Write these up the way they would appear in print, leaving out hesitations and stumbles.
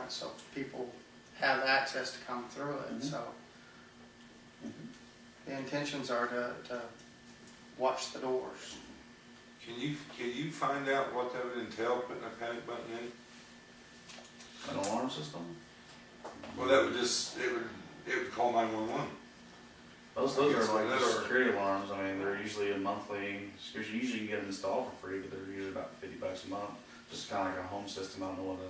it so people have access to come through it. So the intentions are to watch the doors. Can you find out what that would entail, putting a panic button in? An alarm system? Well, that would just, it would call 911. Those are like just security alarms. I mean, they're usually a monthly, usually you can get them installed for free, but they're usually about $50 a month. Just kind of like a home system. I don't know what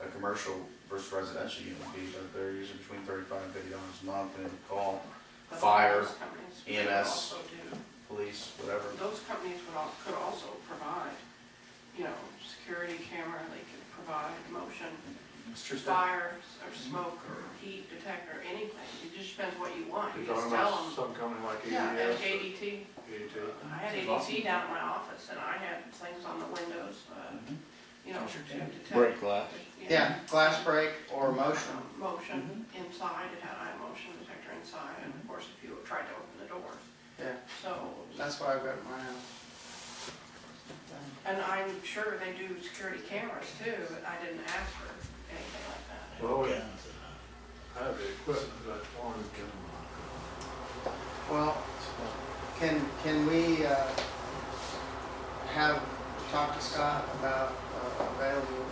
a commercial versus residential unit would be, but they're usually between $35 and $50 a month, and it would call But fire, those companies could EMS, also do- police, whatever. Those companies could also provide, security camera, they could provide motion, fire, or smoke, or heat detector, anything. It just depends what you want. You You're just talking tell about them. some company like Yeah, ADS? ADT. ADT. I had ADT down in my office, and I had things on the windows, to detect. Break glass. Yeah, glass break or motion. Motion inside, it had a motion detector inside, and of course, if you tried to open the doors. Yeah, So, that's what I've got in my house. and I'm sure they do security cameras too, but I didn't ask for anything like that. Well, we have the equipment, but one can. Well, can we talk to Scott about available,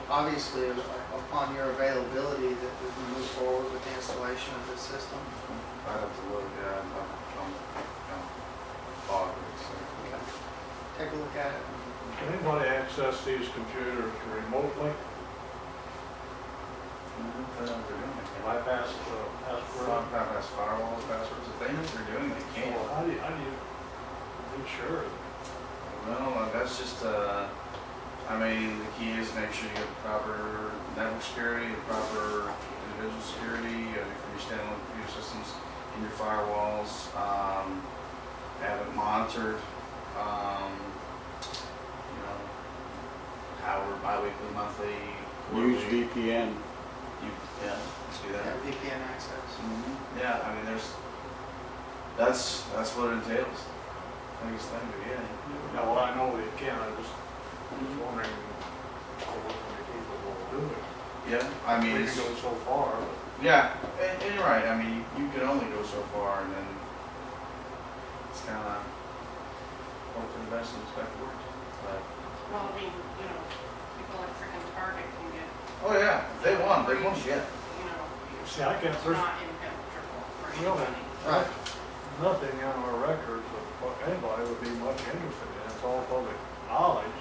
obviously upon your availability that we can move forward with the installation of this system? I'd have to look, yeah, on fog. Take a look at it. Can anybody access these computers remotely? Bypass password? Bypass firewalls, passwords, if they know what they're doing, they can. Well, how do you be sure? Well, that's just, the key is make sure you have proper network security, proper individual security, for your standalone computer systems in your firewalls, have it monitored, hour, bi-weekly, monthly. Use quarterly. VPN. Yeah, let's do that. VPN access. Yeah, that's what it entails. Biggest thing, but yeah. Yeah, well, I know they can, I was wondering what we're capable of doing. Yeah, We can go so far, but yeah, and you're right. You can only go so far, and then it's kind of hope for the best and expect the worst. But Well, people like freaking Target can get, oh yeah, if they won shit. see, I can't, it's there's not impenetrable for Really? anybody. Right. nothing on our records of what anybody would be much interested in, it's all public knowledge.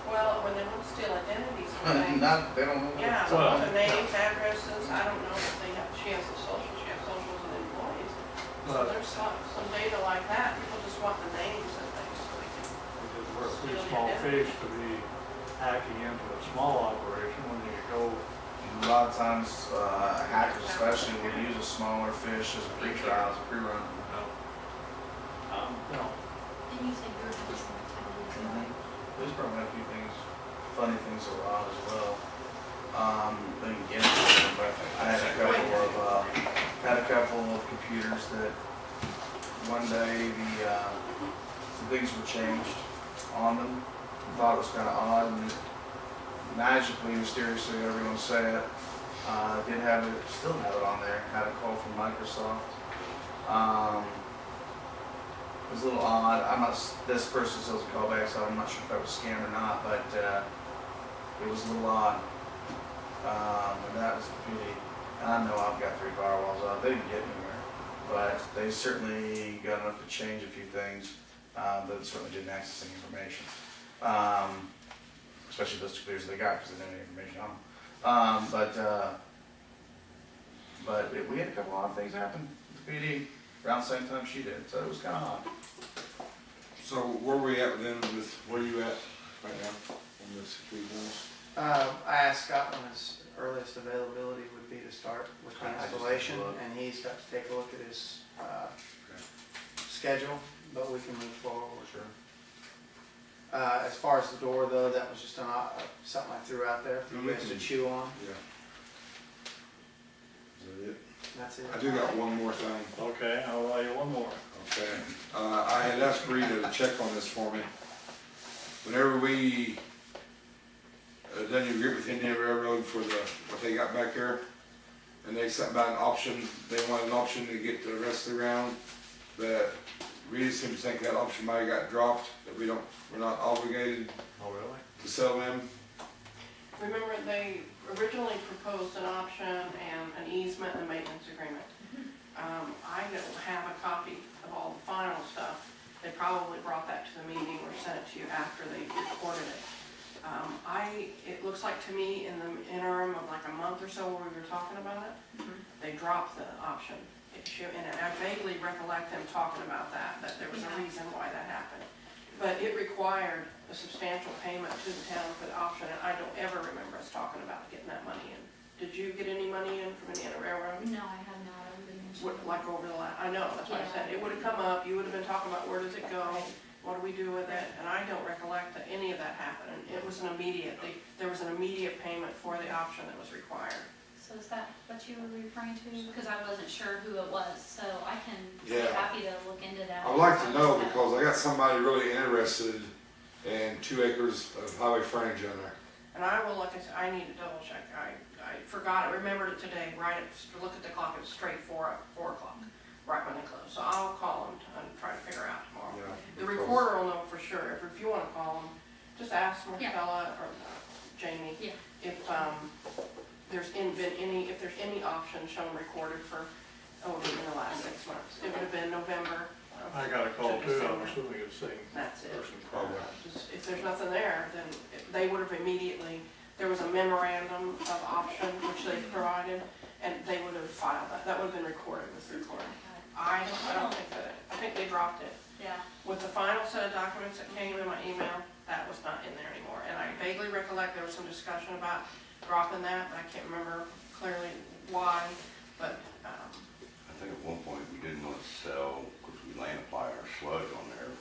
Well, when they want to steal identities and things. They don't know. Yeah, Well- the names, addresses, I don't know if they have, she has socials and employees. So But there's some data like that, people just want the names and things so they can. because we're a pretty small fish to be hacking into a small operation when you go, A lot of times, hackers especially will use a smaller fish as a pre-trial, as a pre-run. And you said you're having some activities going. There's probably a few things, funny things around as well. Then again, but I had a couple of computers that one day the things were changed on them. I thought it was kind of odd, and magically, mysteriously, whatever you want to say it, did have it, still have it on there. Had a call from Microsoft. It was a little odd. This person still has a call back, so I'm not sure if that was a scam or not, but it was a little odd. And that was pretty. I know I've got 3 firewalls up. They didn't get anywhere, but they certainly got enough to change a few things, but certainly didn't access any information. Especially those 2 computers they got because they didn't have any information on them. But we had a couple odd things happen with the PD around the same time she did, so it was kind of odd. So where are we at with where are you at right now on the security business? I asked Scott when his earliest availability would be to start with the I just installation, took a look. and he's got to take a look at his schedule, but we can move forward. Sure. As far as the door though, that was just something I threw out there for you guys to chew on. Yeah. Is that it? That's it. I do got one more thing. okay, I'll allow you one more. Okay. I had asked Rita to check on this for me. Whenever we done your agreement with Indian Railroad for what they got back there. And they sent about an option, they wanted an option to get the rest of the ground. That Rita seems to think that option might have got dropped, that we're not obligated Oh, really? to sell them. Remember, they originally proposed an option and an easement and a maintenance agreement. I don't have a copy of all the final stuff. They probably brought that to the meeting or sent it to you after they recorded it. It looks like to me in the interim of like a month or so where we were talking about it, they dropped the option issue, and I vaguely recollect them talking about that there was a reason why that happened. But it required a substantial payment to the town for the option, and I don't ever remember us talking about getting that money in. Did you get any money in from Indiana Railroad? No, I have not, I would mention. Like over the last, I know, that's what I said, it would have come up, you would have been talking about where does it go, what do we do with it, and I don't recollect that any of that happened. It was an immediate, there was an immediate payment for the option that was required. So is that what you were referring to? Because I wasn't sure who it was, so I can be Yeah. happy to look into that. I'd like to know because I got somebody really interested in 2 acres of highway frontage on there. And I will, like I said, I need to double check, I forgot, I remembered it today, right, look at the clock, it's straight 4 o'clock, right when they close. So I'll call them and try to figure out tomorrow. Yeah, The because- recorder will know for sure, if you wanna call them, just ask Marcella or Jamie Yeah. if, if there's any option shown recorded for, in the last 6 months. It would have been November. I got a call to too, I'm December. assuming it's the same That's it. person. Probably. Just, if there's nothing there, then they would have immediately, there was a memorandum of option which they provided, and they would have filed that. That would have been recorded with the recorder. I don't think that, I think they dropped it. Yeah. With the final set of documents that came in my email, that was not in there anymore. And I vaguely recollect there was some discussion about dropping that, but I can't remember clearly why. But, I think at one point we didn't want to sell because we land apply our sludge on there.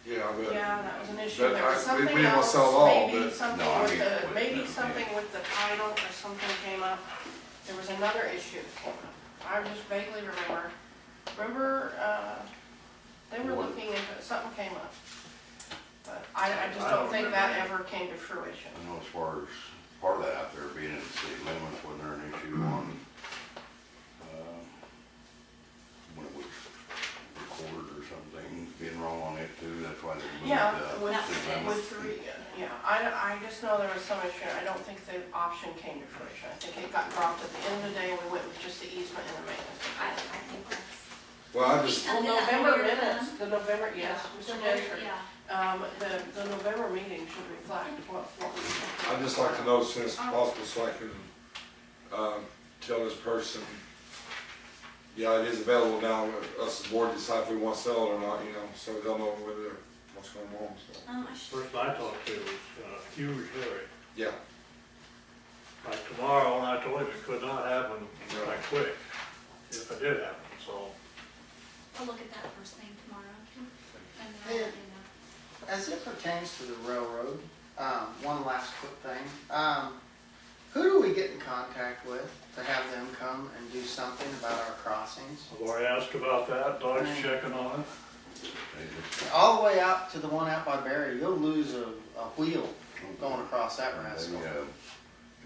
Yeah, but. yeah, that was an issue. But There was we something didn't want to else, sell it all, maybe but. something No, I with mean, the, with maybe the- something with the title or something came up. There was another issue that came up. I just vaguely remember. They were looking into, something came up. But I just I don't don't think remember. that ever came to fruition. I know as far as part of that out there being in the city limits, wasn't there an issue on, when it was recorded or something, being wrong on it too, that's why they moved Yeah, the city limits. I just know there was some issue. I don't think the option came to fruition. I think it got dropped at the end of the day. We went with just the easement and the maintenance. I think that's. Well, I just, Well, Did that November earlier minutes, then? the November, yes, Mr. Denford. Yeah. The November meeting should reflect what we. I'd just like to know as soon as possible so I can, tell this person, yeah, it is available now, us as board decide if we want to sell it or not, you know, so they'll know whether, what's going on, so. I should. Person I talked to was Hugh Lerie. Yeah, Like tomorrow, and I told him it could not happen that quick, if it did happen, so. I'll look at that first thing tomorrow. And then I'll Yeah. let you know. As it pertains to the railroad, one last quick thing. Who do we get in contact with to have them come and do something about our crossings? I've already asked about that, Doug's checking on it. They just- All the way out to the one out by Barry, you'll lose a wheel going across that rascal.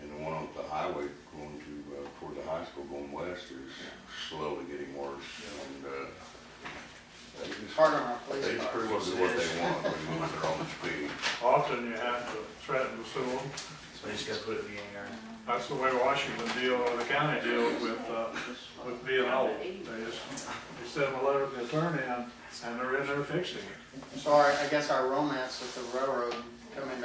And the one on the highway going to, toward the high school going west is slowly getting worse. And, they just, Hard on our police they just cars. pretty well do what they want, they move their own speed. Often you have to threaten to sue them. So you just gotta put it in there. That's the way Washington or the county deals with B&O. They send a letter to the attorney and they're in there fixing it. So I guess our romance with the railroad come into